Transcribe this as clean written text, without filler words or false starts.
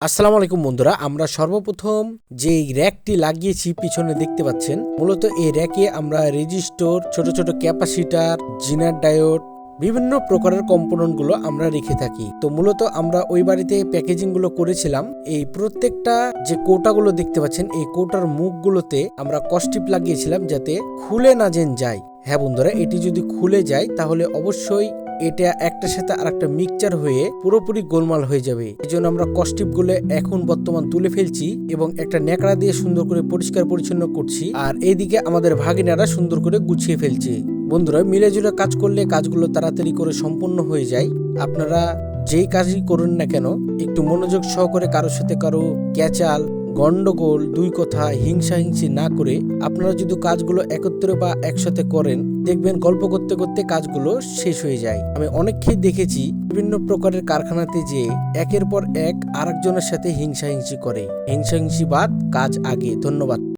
আসসালামু আলাইকুম বন্ধুরা, আমরা সর্বপ্রথম যে র্যাকটি লাগিয়েছি পিছনে দেখতে পাচ্ছেন, মূলত এই র্যাকে আমরা রেজিস্টর, ছোট ছোট ক্যাপাসিটার, জিনার ডায়োড, বিভিন্ন প্রকারের কম্পোনেন্ট গুলো আমরা রেখে থাকি। তো মূলত আমরা ওই বাড়িতে প্যাকেজিং গুলো করেছিলাম। এই প্রত্যেকটা যে কৌটাগুলো দেখতে পাচ্ছেন, এই কৌটার মুখগুলোতে আমরা কস্টিপ লাগিয়েছিলাম যাতে খুলে না যায়। হ্যাঁ বন্ধুরা, এটি যদি খুলে যায় তাহলে অবশ্যই এটা একটার সাথে আরেকটা মিক্সচার হয়ে পুরোপুরি গোলমাল হয়ে যাবে। এই জন্য আমরা কস্টিপ গুলো এখন বর্তমান তুলে ফেলছি এবং একটা ন্যাকড়া দিয়ে সুন্দর করে পরিষ্কার পরিচ্ছন্ন করছি। আর এইদিকে আমাদের ভাগিনারা সুন্দর করে গুছিয়ে ফেলছে। বন্ধুরা, মিলে জুলে কাজ করলে কাজগুলো তাড়াতাড়ি করে সম্পূর্ণ হয়ে যায়। আপনারা যেই কাজই করুন না কেন, একটু মনোযোগ সহকারে কারোর সাথে কারো ক্যাচাল, গন্ডগোল, দুই কথা, হিংসা না করে আপনারা যদি কাজগুলো একত্রে বা একসাথে করেন, দেখবেন গল্প করতে করতে কাজগুলো শেষ হয়ে যায়। আমি অনেককেই দেখেছি বিভিন্ন প্রকারের কারখানাতে যে একের পর এক আরেকজনের সাথে হিংসাহিংসি করে। হিংসাহিংসি বাদ, কাজ আগে। ধন্যবাদ।